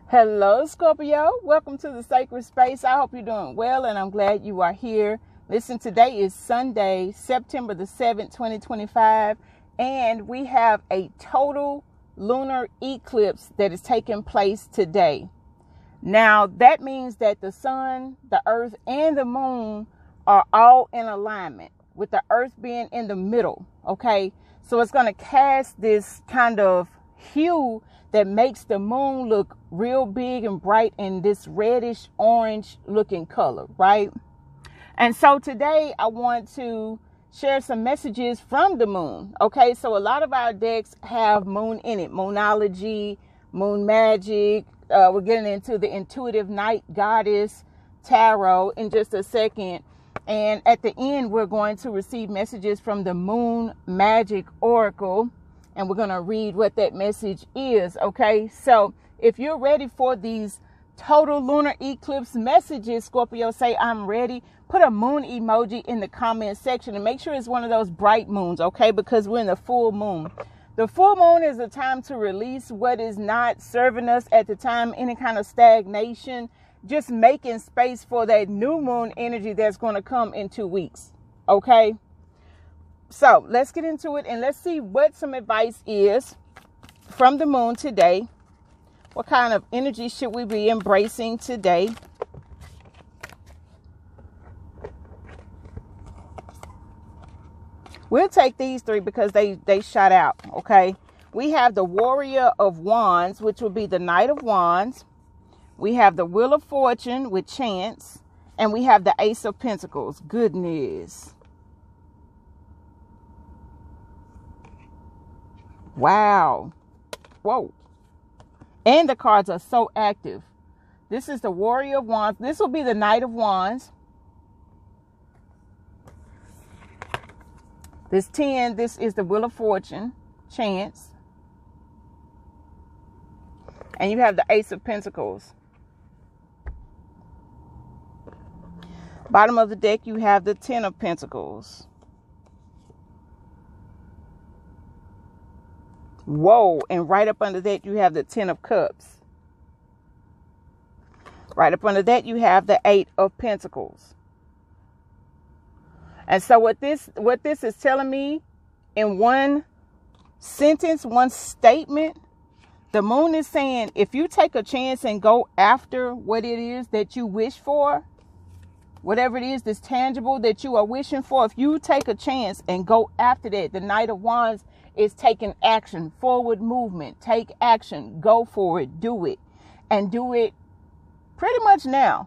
Hello, Scorpio. Welcome to the sacred space. I hope you're doing well, and I'm glad you are here. Listen, today is Sunday, September the 7th, 2025, and we have a total lunar eclipse that is taking place today. Now, that means that the sun, the earth, and the moon are all in alignment, with the earth being in the middle, okay? So it's going to cast this kind of hue that makes the moon look real big and bright in this reddish orange looking color, right? And so today I want to share some messages from the moon. Okay, so a lot of our decks have moon in it, moonology, moon magic. We're getting into the intuitive night goddess tarot in just a second. And at the end, we're going to receive messages from the moon magic oracle. And we're going to read what that message is, okay? So if you're ready for these total lunar eclipse messages, Scorpio, say, I'm ready. Put a moon emoji in the comment section and make sure it's one of those bright moons, okay? Because we're in the full moon. The full moon is a time to release what is not serving us at the time, any kind of stagnation, just making space for that new moon energy that's going to come in 2 weeks, okay? So let's get into it and let's see what some advice is from the moon today. What kind of energy should we be embracing today? We'll take these three because they shot out, okay? We have the Warrior of Wands, which will be the Knight of Wands. We have the Wheel of Fortune with Chance. And we have the Ace of Pentacles. Goodness. Wow. Whoa. And the cards are so active. This is the Warrior of Wands. This will be the Knight of Wands. This 10, this is the Wheel of Fortune, Chance. And you have the Ace of Pentacles. Bottom of the deck, you have the 10 of Pentacles. Whoa, and right up under that, you have the 10 of Cups. Right up under that, you have the 8 of Pentacles. And so what this is telling me in one sentence, one statement, the moon is saying, if you take a chance and go after what it is that you wish for, whatever it is that's tangible that you are wishing for, if you take a chance and go after that, the Knight of Wands is taking action, forward movement, take action, go for it, do it, and do it pretty much now.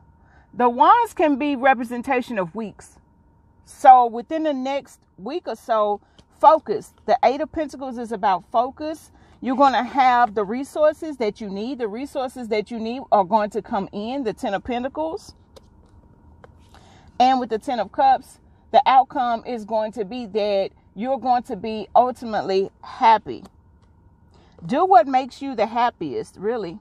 The wands can be representation of weeks. So within the next week or so, focus. The 8 of Pentacles is about focus. You're going to have the resources that you need. The resources that you need are going to come in, the 10 of Pentacles. And with the 10 of Cups, the outcome is going to be that you're going to be ultimately happy. Do what makes you the happiest, really.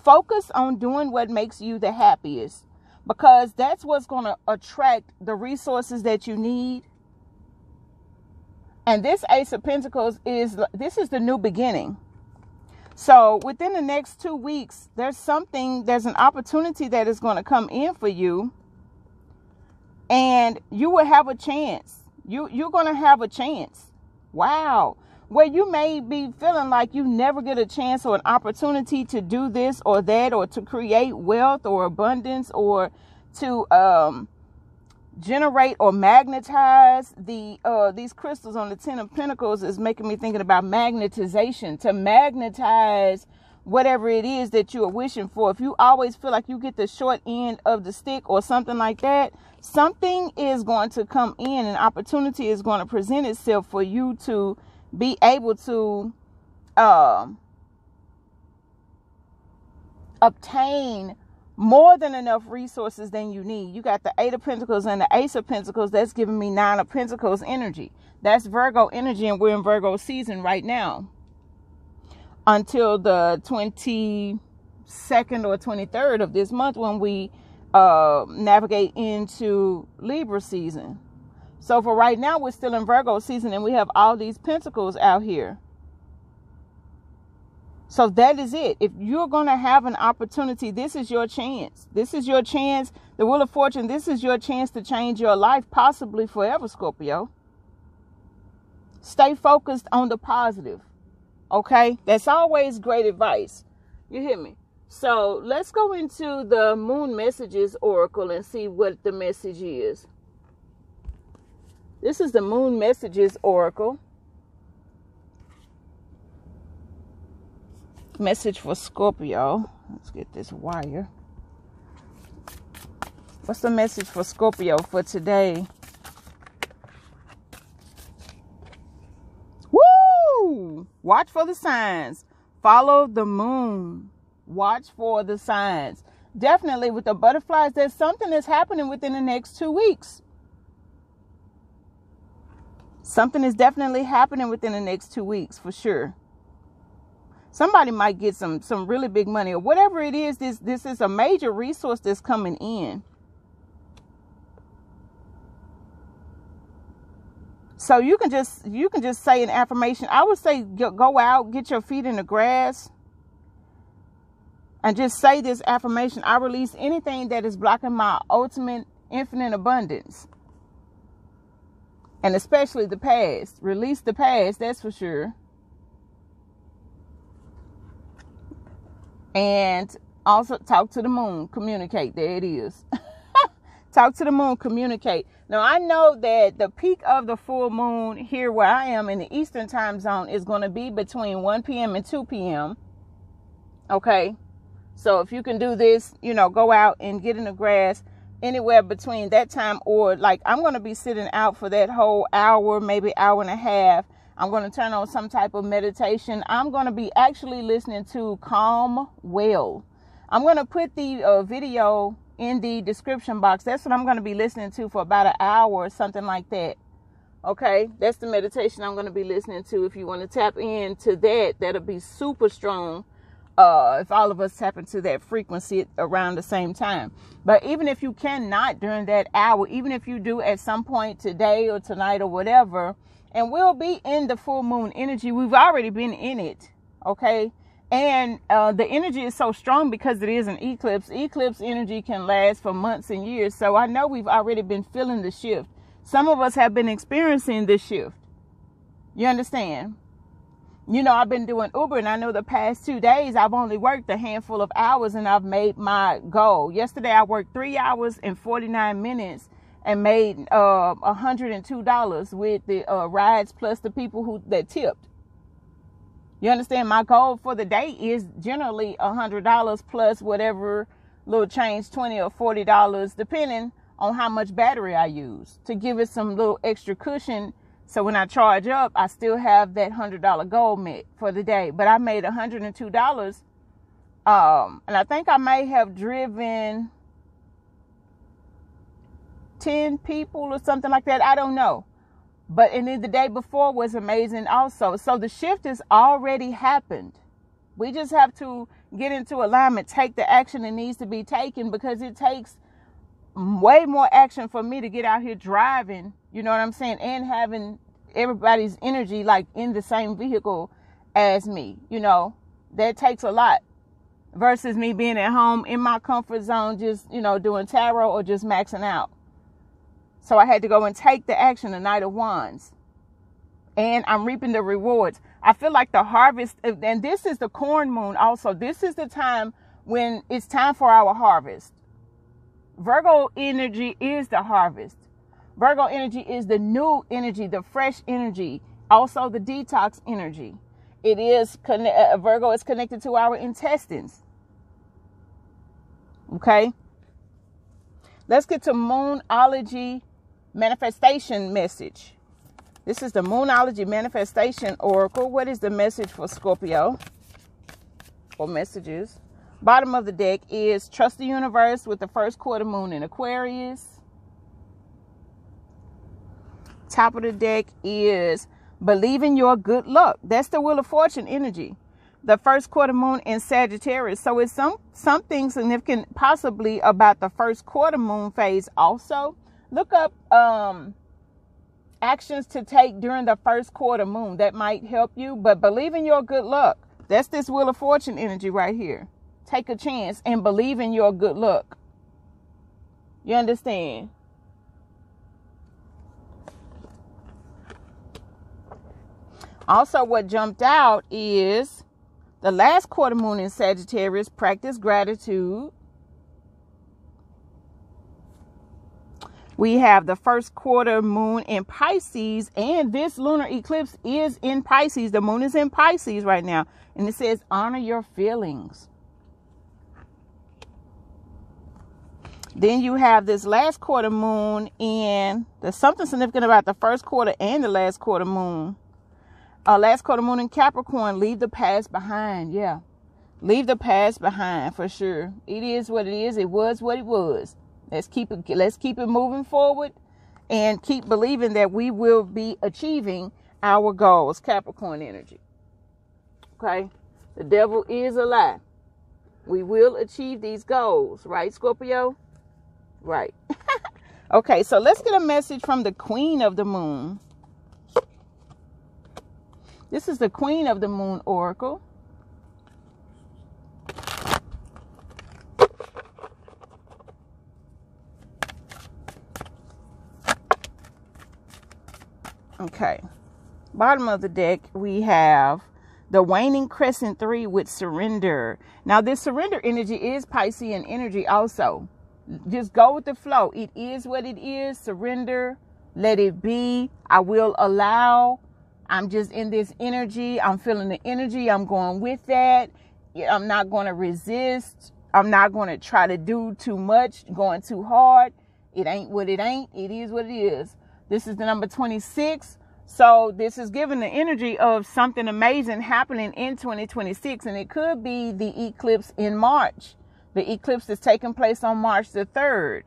Focus on doing what makes you the happiest, because that's what's going to attract the resources that you need. And this Ace of Pentacles is the new beginning. So within the next 2 weeks, there's an opportunity that is going to come in for you, and you will have a chance. You're going to have a chance. Wow. Where you may be feeling like you never get a chance or an opportunity to do this or that, or to create wealth or abundance, or to generate or magnetize these crystals on the 10 of Pentacles is making me thinking about magnetization, to magnetize whatever it is that you are wishing for. If you always feel like you get the short end of the stick or something like that, something is going to come in, an opportunity is going to present itself for you to be able to obtain more than enough resources than you need. You got the 8 of Pentacles and the Ace of Pentacles. That's giving me 9 of Pentacles energy. That's Virgo energy, and we're in Virgo season right now until the 22nd or 23rd of this month, when we navigate into Libra season. So for right now, we're still in Virgo season, and we have all these pentacles out here. So that is it. If you're going to have an opportunity, this is your chance. This is your chance. The Wheel of Fortune, this is your chance to change your life, possibly forever, Scorpio. Stay focused on the positive. Okay? That's always great advice. You hear me? So let's go into the Moon Messages Oracle and see what the message is. This is the Moon Messages Oracle. Message for Scorpio. Let's get this wire. What's the message for Scorpio for today? Woo! Watch for the signs. Follow the moon. Watch for the signs. Definitely with the butterflies, there's something that's happening within the next 2 weeks. Something is definitely happening within the next 2 weeks for sure. Somebody might get some really big money or whatever it is. This is a major resource that's coming in. So you can just say an affirmation. I would say go out, get your feet in the grass, and just say this affirmation. I release anything that is blocking my ultimate infinite abundance. And especially the past. Release the past, that's for sure. And also talk to the moon. Communicate. There it is. Talk to the moon. Communicate. Now, I know that the peak of the full moon here where I am in the Eastern time zone is going to be between 1 p.m. and 2 p.m. Okay. So if you can do this, go out and get in the grass anywhere between that time, or like I'm going to be sitting out for that whole hour, maybe hour and a half. I'm going to turn on some type of meditation. I'm going to be actually listening to Calm Well. I'm going to put the video in the description box. That's what I'm going to be listening to for about an hour or something like that. Okay, that's the meditation I'm going to be listening to. If you want to tap into that, that'll be super strong. If all of us tap into that frequency around the same time. But even if you cannot during that hour, even if you do at some point today or tonight or whatever, and we'll be in the full moon energy. We've already been in it. Okay. And the energy is so strong because it is an eclipse. Eclipse energy can last for months and years. So I know we've already been feeling the shift. Some of us have been experiencing this shift. You understand? I've been doing Uber, and I know the past 2 days I've only worked a handful of hours and I've made my goal. Yesterday I worked 3 hours and 49 minutes and made $102 with the rides plus the people that tipped. You understand? My goal for the day is generally $100 plus whatever little change, $20 or $40, depending on how much battery I use, to give it some little extra cushion. So when I charge up, I still have that $100 goal met for the day. But I made $102. And I think I may have driven 10 people or something like that. I don't know. And then the day before was amazing also. So the shift has already happened. We just have to get into alignment, take the action that needs to be taken, because it takes way more action for me to get out here driving, you know what I'm saying, and having everybody's energy like in the same vehicle as me. That takes a lot versus me being at home in my comfort zone, just, doing tarot or just maxing out. So I had to go and take the action, the Knight of Wands. And I'm reaping the rewards. I feel like the harvest, and this is the corn moon also. This is the time when it's time for our harvest. Virgo energy is the harvest. Virgo energy is the new energy, the fresh energy, also the detox energy. It is Virgo is connected to our intestines. Okay. Let's get to Moonology manifestation message. This is the Moonology manifestation oracle. What is the message for Scorpio? Or messages? Bottom of the deck is trust the universe with the first quarter moon in Aquarius. Top of the deck is believe in your good luck. That's the Wheel of Fortune energy. The first quarter moon in Sagittarius. So it's something significant possibly about the first quarter moon phase also. Look up actions to take during the first quarter moon. That might help you. But believe in your good luck. That's this Wheel of Fortune energy right here. Take a chance and believe in your good luck. You understand? Also, what jumped out is the last quarter moon in Sagittarius. Practice gratitude. We have the first quarter moon in Pisces, and this lunar eclipse is in Pisces. The moon is in Pisces right now, and it says honor your feelings. Then you have this last quarter moon in, there's something significant about the first quarter and the last quarter moon. Last quarter moon in Capricorn. Leave the past behind. Yeah, leave the past behind for sure. It is what it is. It was what it was. Let's keep it moving forward and keep believing that we will be achieving our goals. Capricorn energy. Okay. The devil is a lie. We will achieve these goals. Right, Scorpio? Right. Okay. So let's get a message from the Queen of the Moon. This is the Queen of the Moon Oracle. Okay, bottom of the deck, we have the Waning Crescent 3 with surrender. Now, this surrender energy is Piscean energy also. Just go with the flow. It is what it is. Surrender. Let it be. I will allow. I'm just in this energy. I'm feeling the energy. I'm going with that. I'm not going to resist. I'm not going to try to do too much, going too hard. It ain't what it ain't. It is what it is. This is the number 26. So this is giving the energy of something amazing happening in 2026. And it could be the eclipse in March. The eclipse is taking place on March the 3rd.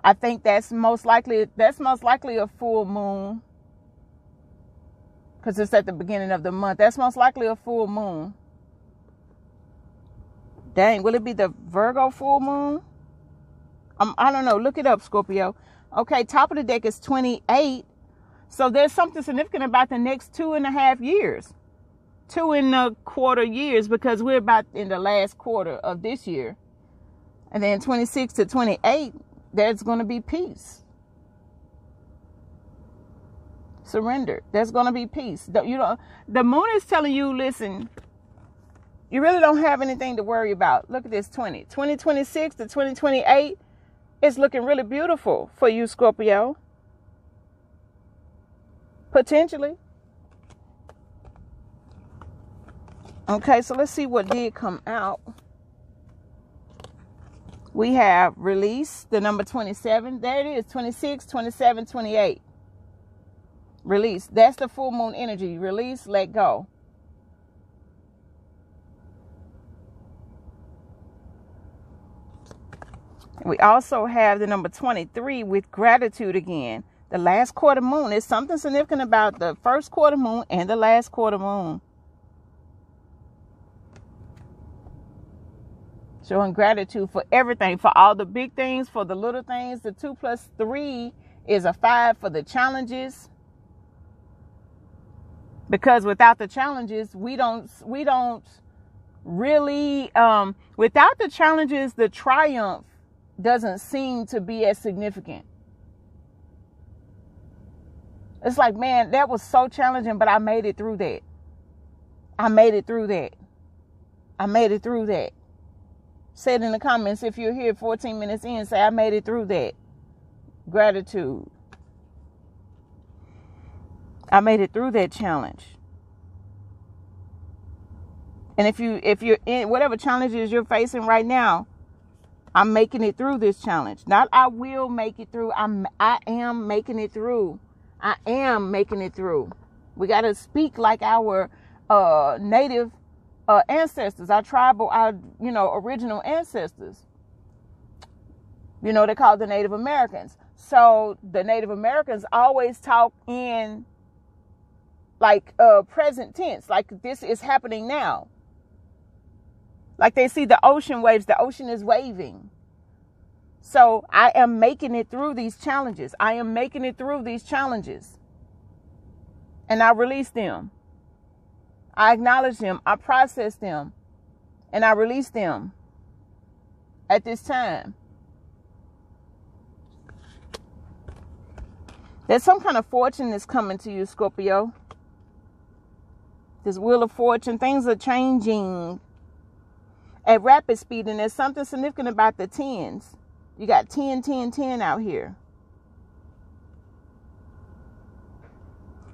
I think that's most likely a full moon. Because it's at the beginning of the month. That's most likely a full moon. Dang, will it be the Virgo full moon? I don't know. Look it up, Scorpio. Okay, top of the deck is 28. So there's something significant about the next 2.5 years. 2.25 years, because we're about in the last quarter of this year. And then 26 to 28, there's going to be peace. Surrender. There's going to be peace. The moon is telling you, listen, you really don't have anything to worry about. Look at this 2026 to 2028. It's looking really beautiful for you, Scorpio. Potentially. Okay, so let's see what did come out. We have release, the number 27. There it is, 26, 27, 28. Release. That's the full moon energy. Release, let go. We also have the number 23 with gratitude again. The last quarter moon. There's something significant about the first quarter moon and the last quarter moon. Showing gratitude for everything, for all the big things, for the little things. The 2 plus 3 is a 5 for the challenges. Because without the challenges, we don't really, without the challenges, the triumph doesn't seem to be as significant. It's like, man, that was so challenging, but I made it through that. I made it through that. I made it through that. Say it in the comments if you're here 14 minutes in. Say, I made it through that. Gratitude. I made it through that challenge. And if you're in whatever challenges you're facing right now, I'm making it through this challenge. Not I will make it through. I am making it through. I am making it through. We got to speak like our native ancestors, our tribal, our original ancestors. They call the Native Americans. So the Native Americans always talk in like present tense, like this is happening now. Like they see the ocean waves, the ocean is waving. So I am making it through these challenges. I am making it through these challenges. And I release them. I acknowledge them, I process them, and I release them at this time. There's some kind of fortune that's coming to you, Scorpio. This wheel of fortune, things are changing at rapid speed, and there's something significant about the tens. You got 10, 10, 10 out here.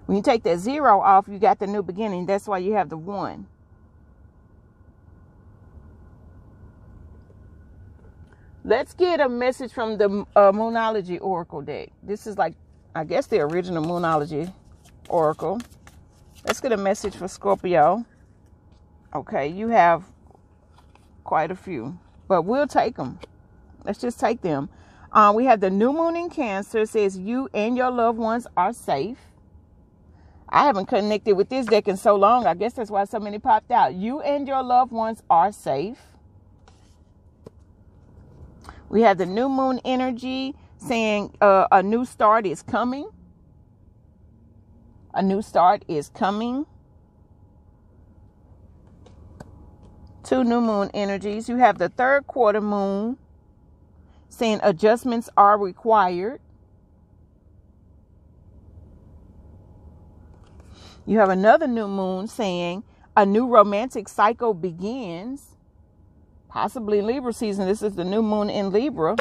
When you take that 0 off, you got the new beginning. That's why you have the 1. Let's get a message from the Moonology Oracle deck. This is like, I guess, the original Moonology Oracle. Let's get a message for Scorpio. Okay, you have quite a few, but we'll take them. Let's just take them. We have the new moon in Cancer. It says you and your loved ones are safe. I haven't connected with this deck in so long. I guess that's why so many popped out. You and your loved ones are safe. We have the new moon energy saying a new start is coming. A new start is coming. 2 new moon energies. You have the 3rd quarter moon saying adjustments are required. You have another new moon saying a new romantic cycle begins. Possibly Libra season. This is the new moon in Libra.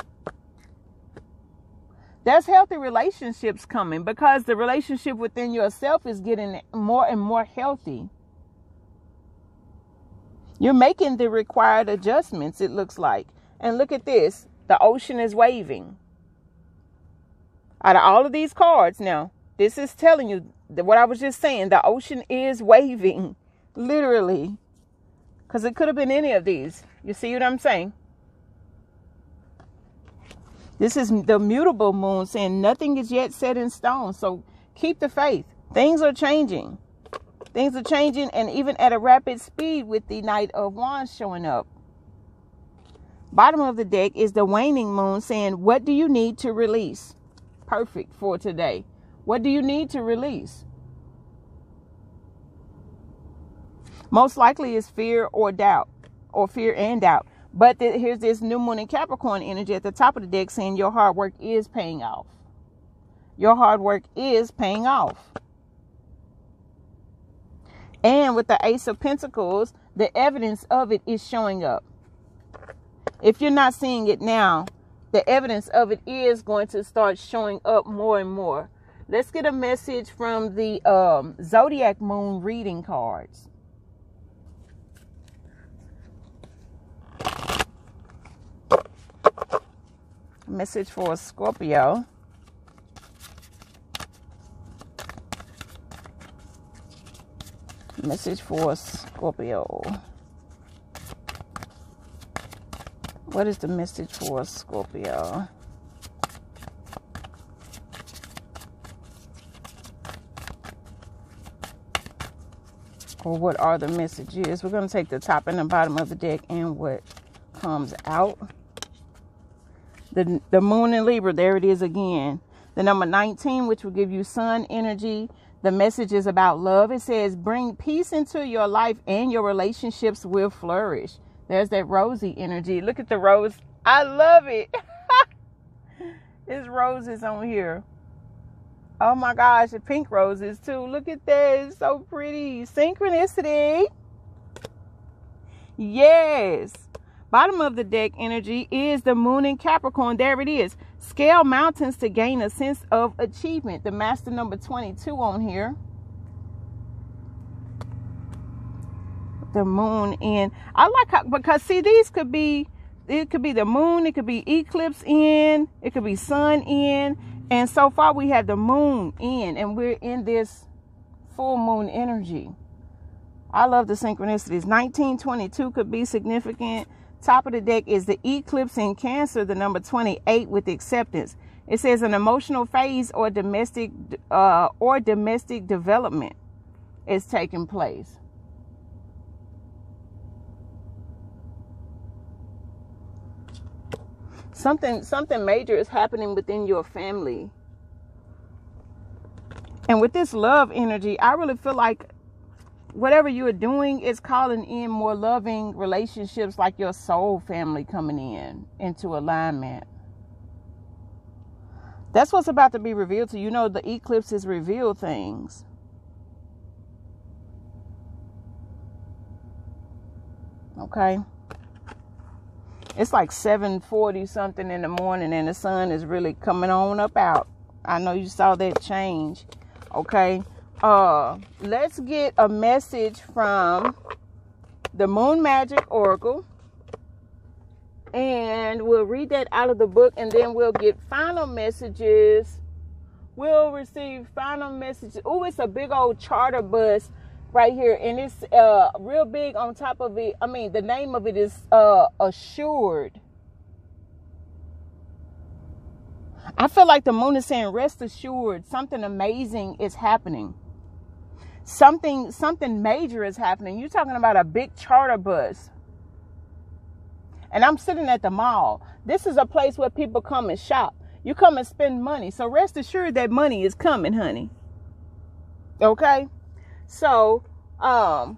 There's healthy relationships coming because the relationship within yourself is getting more and more healthy. You're making the required adjustments, it looks like. And look at this. The ocean is waving. Out of all of these cards now, this is telling you that what I was just saying. The ocean is waving. Literally. Because it could have been any of these. You see what I'm saying? This is the mutable moon saying nothing is yet set in stone. So keep the faith. Things are changing. Things are changing, and even at a rapid speed with the Knight of Wands showing up. Bottom of the deck is the waning moon saying, what do you need to release? Perfect for today. What do you need to release? Most likely is fear or doubt, or fear and doubt. But here's this new moon in Capricorn energy at the top of the deck saying your hard work is paying off. Your hard work is paying off. And with the Ace of Pentacles, the evidence of it is showing up. If you're not seeing it now, the evidence of it is going to start showing up more and more. Let's get a message from the Zodiac Moon reading cards. Message for Scorpio. Message for Scorpio. What is the message for Scorpio? Or what are the messages? We're going to take the top and the bottom of the deck and what comes out. The moon in Libra, there it is again. The number 19, which will give you sun energy. The message is about love. It says, bring peace into your life and your relationships will flourish. There's that rosy energy. Look at the rose. I love it. There's roses on here. Oh my gosh, the pink roses too. Look at that. It's so pretty. Synchronicity. Yes. Bottom of the deck energy is the moon in Capricorn. There it is. Scale mountains to gain a sense of achievement. The master number 22 on here. The moon in. I like how, because see, these could be, it could be the moon, it could be eclipse in, it could be sun in. And so far we have the moon in, and we're in this full moon energy. I love the synchronicities. 1922 could be significant. Top of the deck is the eclipse in Cancer, the number 28 with acceptance. It says an emotional phase or domestic development is taking place. Something major is happening within your family. And with this love energy, I really feel like whatever you're doing is calling in more loving relationships, like your soul family coming into alignment. That's what's about to be revealed to you. You know, the eclipses reveal things. Okay. It's like 7:40 something in the morning and the sun is really coming on up out. I know you saw that change. Okay. Let's get a message from the Moon Magic Oracle. And we'll read that out of the book, and then we'll get final messages. We'll receive final messages. Oh, it's a big old charter bus right here, and it's real big on top of it. I mean, the name of it is Assured. I feel like the moon is saying, rest assured, something amazing is happening. Something major is happening. You're talking about a big charter bus. And I'm sitting at the mall. This is a place where people come and shop. You come and spend money. So rest assured that money is coming, honey. Okay? So,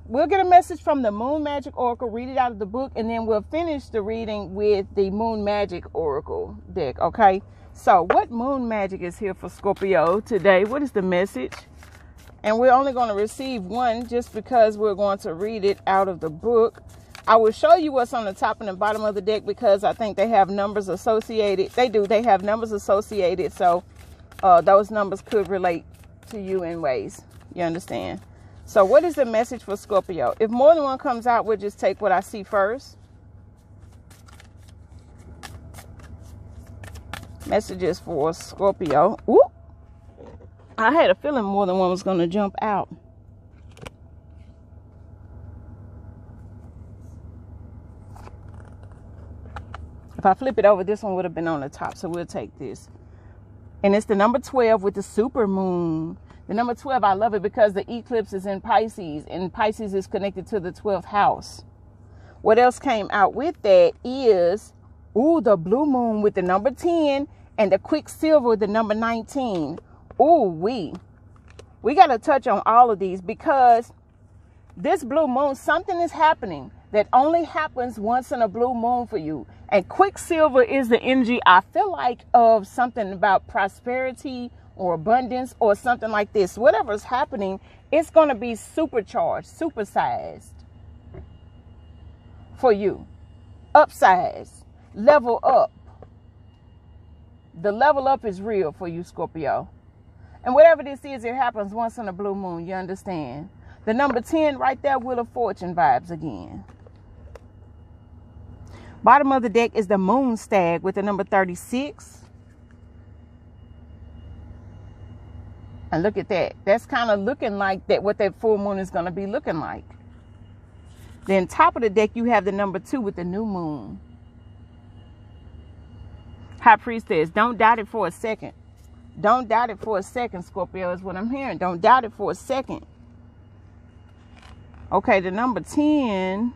we'll get a message from the Moon Magic Oracle, read it out of the book, and then we'll finish the reading with the Moon Magic Oracle deck, okay? So, what moon magic is here for Scorpio today? What is the message? And we're only going to receive one just because we're going to read it out of the book. I will show you what's on the top and the bottom of the deck because I think they have numbers associated. They do. They have numbers associated. So those numbers could relate to you in ways. You understand? So what is the message for Scorpio? If more than one comes out, we'll just take what I see first. Messages for Scorpio. Ooh. I had a feeling more than one was going to jump out. If I flip it over, this one would have been on the top. So we'll take this. And it's the number 12 with the super moon. The number 12, I love it because the eclipse is in Pisces. And Pisces is connected to the 12th house. What else came out with that is, ooh, the blue moon with the number 10. And the quicksilver with the number 19. Ooh, we got to touch on all of these because this blue moon, something is happening that only happens once in a blue moon for you. And quicksilver is the energy, I feel like, of something about prosperity or abundance or something like this. Whatever's happening, it's going to be supercharged, supersized for you. Upsized, level up. The level up is real for you, Scorpio. And whatever this is, it happens once in a blue moon. You understand? The number 10 right there, Wheel of Fortune vibes again. Bottom of the deck is the Moon Stag with the number 36. And look at that. That's kind of looking like that, what that full moon is going to be looking like. Then top of the deck, you have the number 2 with the new moon. High Priestess, don't doubt it for a second. Don't doubt it for a second, Scorpio, is what I'm hearing. Don't doubt it for a second. Okay, the number 10,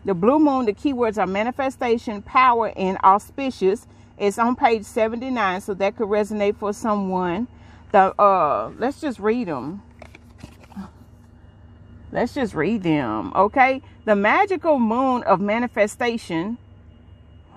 the blue moon, the keywords are manifestation, power, and auspicious. It's on page 79, so that could resonate for someone. Let's just read them. Let's just read them, okay? The magical moon of manifestation,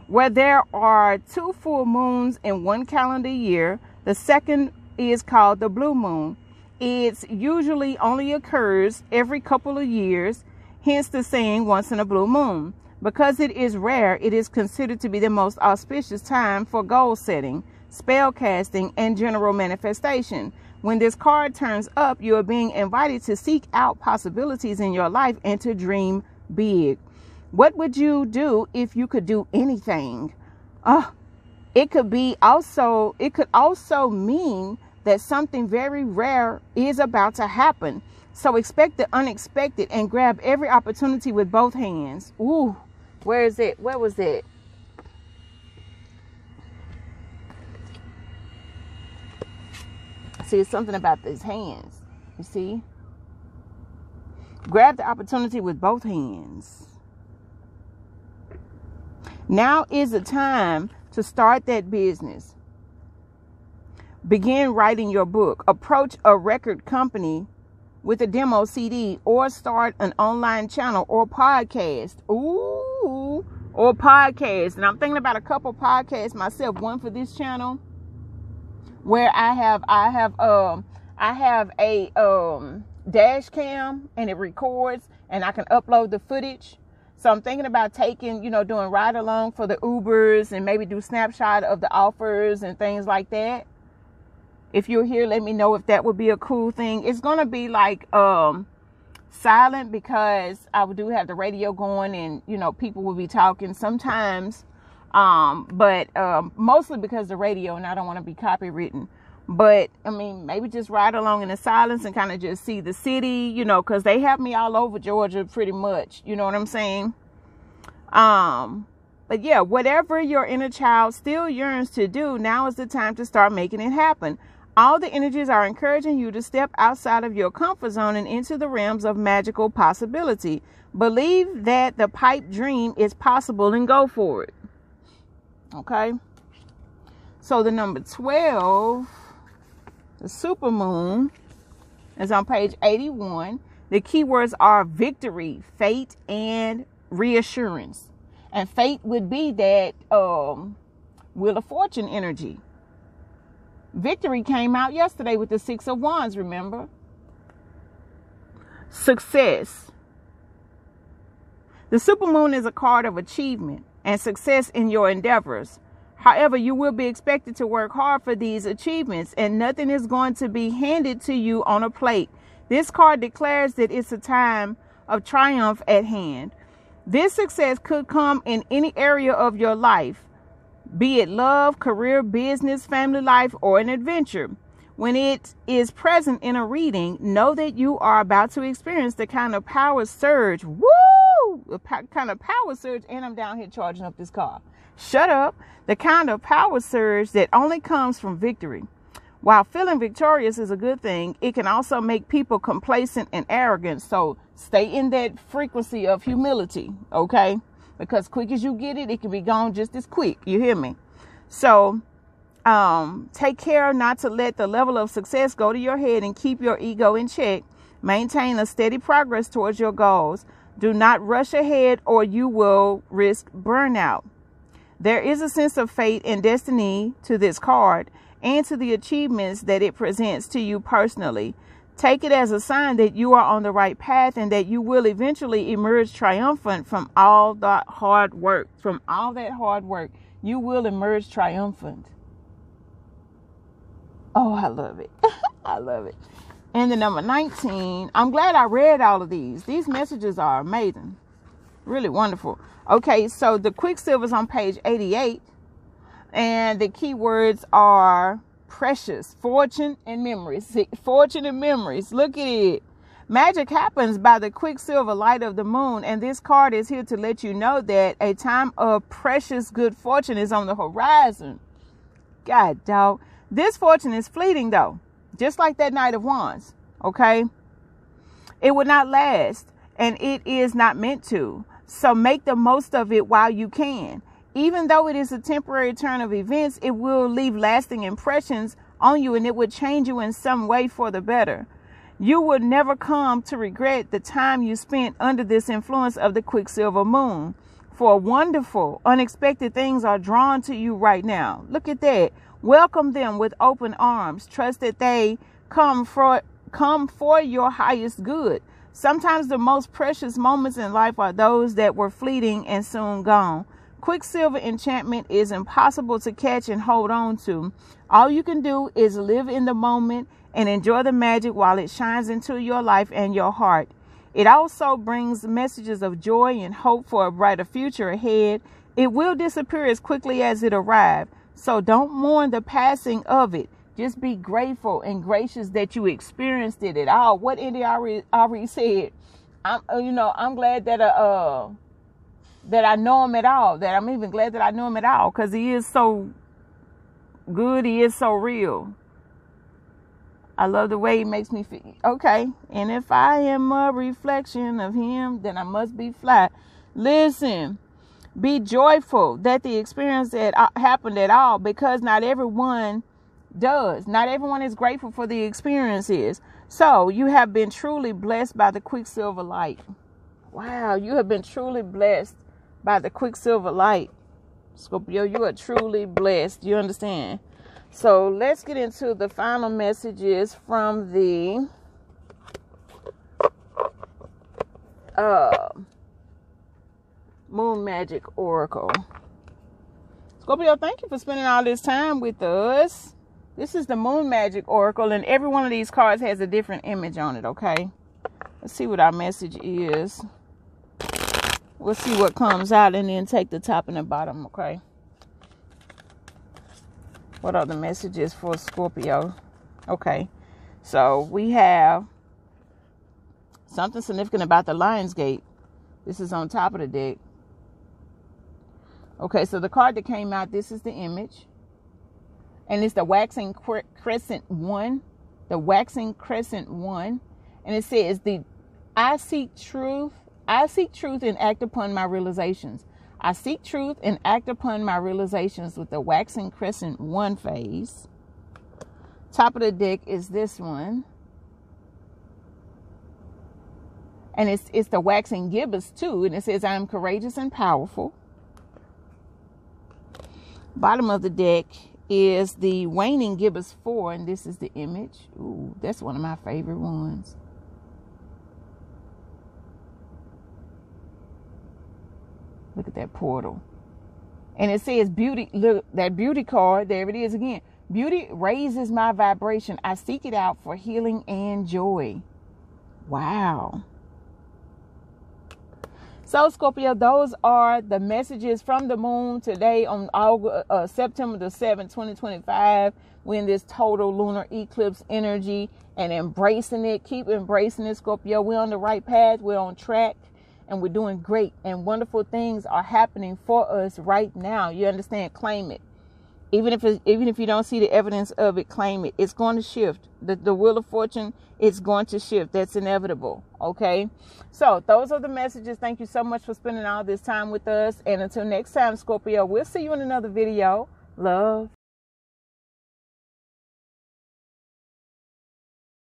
where there are 2 full moons in 1 calendar year. The second is called the blue moon. It usually only occurs every couple of years, hence the saying once in a blue moon. Because it is rare, it is considered to be the most auspicious time for goal setting, spell casting, and general manifestation. When this card turns up, you are being invited to seek out possibilities in your life and to dream big. What would you do if you could do anything? It could also mean that something very rare is about to happen. So expect the unexpected and grab every opportunity with both hands. Ooh, where is it? Where was it? See, it's something about these hands. You see? Grab the opportunity with both hands. Now is the time to start that business. Begin writing your book. Approach a record company with a demo CD, or start an online channel or podcast. Ooh, or podcast. And I'm thinking about a couple podcasts myself. One for this channel where I have a dash cam and it records and I can upload the footage. So I'm thinking about taking, doing ride along for the Ubers and maybe do snapshot of the offers and things like that. If you're here, let me know if that would be a cool thing. It's going to be like silent because I do have the radio going and, people will be talking sometimes. But mostly because the radio and I don't want to be copywritten. But, maybe just ride along in the silence and kind of just see the city, because they have me all over Georgia pretty much. You know what I'm saying? But yeah, whatever your inner child still yearns to do, now is the time to start making it happen. All the energies are encouraging you to step outside of your comfort zone and into the realms of magical possibility. Believe that the pipe dream is possible and go for it. Okay? So the number 12, the supermoon, is on page 81. The keywords are victory, fate, and reassurance. And fate would be that Wheel of Fortune energy. Victory came out yesterday with the 6 of Wands, remember? Success. The supermoon is a card of achievement and success in your endeavors. However, you will be expected to work hard for these achievements, and nothing is going to be handed to you on a plate. This card declares that it's a time of triumph at hand. This success could come in any area of your life, be it love, career, business, family life, or an adventure. When it is present in a reading, know that you are about to experience the kind of power surge. Woo! The kind of power surge, and I'm down here charging up this car. Shut up. The kind of power surge that only comes from victory. While feeling victorious is a good thing, it can also make people complacent and arrogant. So stay in that frequency of humility, okay? Because quick as you get it, it can be gone just as quick. You hear me? So take care not to let the level of success go to your head and keep your ego in check. Maintain a steady progress towards your goals. Do not rush ahead or you will risk burnout. There is a sense of fate and destiny to this card and to the achievements that it presents to you personally. Take it as a sign that you are on the right path and that you will eventually emerge triumphant from all that hard work. From all that hard work, you will emerge triumphant. Oh, I love it. I love it. And the number 19, I'm glad I read all of these. These messages are amazing. Really wonderful. Okay, so the Quicksilver's on page 88. And the keywords are precious, fortune, and memories. See, fortune and memories. Look at it. Magic happens by the quicksilver light of the moon. And this card is here to let you know that a time of precious good fortune is on the horizon. God, dog. This fortune is fleeting, though. Just like that Knight of Wands. Okay? It will not last. And it is not meant to. So make the most of it while you can. Even though it is a temporary turn of events, it will leave lasting impressions on you and it will change you in some way for the better. You will never come to regret the time you spent under this influence of the Quicksilver moon. For wonderful, unexpected things are drawn to you right now. Look at that. Welcome them with open arms. Trust that they come for your highest good. Sometimes the most precious moments in life are those that were fleeting and soon gone. Quicksilver enchantment is impossible to catch and hold on to. All you can do is live in the moment and enjoy the magic while it shines into your life and your heart. It also brings messages of joy and hope for a brighter future ahead. It will disappear as quickly as it arrived, so don't mourn the passing of it. Just be grateful and gracious that you experienced it at all. What Indy already said. I'm glad that I know him at all. That I'm even glad that I know him at all, because he is so good. He is so real. I love the way he makes me feel. Okay. And if I am a reflection of him, then I must be fly. Listen, be joyful that the experience that happened at all, because not everyone does. Not everyone is grateful for the experiences. So you have been truly blessed by the quicksilver light. Wow, you have been truly blessed by the quicksilver light. Scorpio, you are truly blessed. You understand? So let's get into the final messages from the Moon Magic Oracle. Scorpio, thank you for spending all this time with us. This is the Moon Magic Oracle, and every one of these cards has a different image on it, okay? Let's see what our message is. We'll see what comes out and then take the top and the bottom, okay? What are the messages for Scorpio? Okay, so we have something significant about the Lion's Gate. This is on top of the deck. Okay, so the card that came out, this is the image. And it's the waxing crescent 1. The waxing crescent 1. And it says, I seek truth and act upon my realizations. I seek truth and act upon my realizations with the waxing crescent 1 phase. Top of the deck is this one. And it's the waxing gibbous 2. And it says, I am courageous and powerful. Bottom of the deck is the waning gibbous 4, and this is the image. Ooh, that's one of my favorite ones. Look at that portal. And it says beauty. Look, that beauty card, there it is again. Beauty raises my vibration. I seek it out for healing and joy. Wow. So, Scorpio, those are the messages from the moon today on September the 7th, 2025. We're in this total lunar eclipse energy and embracing it. Keep embracing it, Scorpio. We're on the right path. We're on track and we're doing great. And wonderful things are happening for us right now. You understand? Claim it. Even if you don't see the evidence of it, claim it. It's going to shift. The wheel of fortune, it's going to shift. That's inevitable. Okay? So those are the messages. Thank you so much for spending all this time with us. And until next time, Scorpio, we'll see you in another video. Love.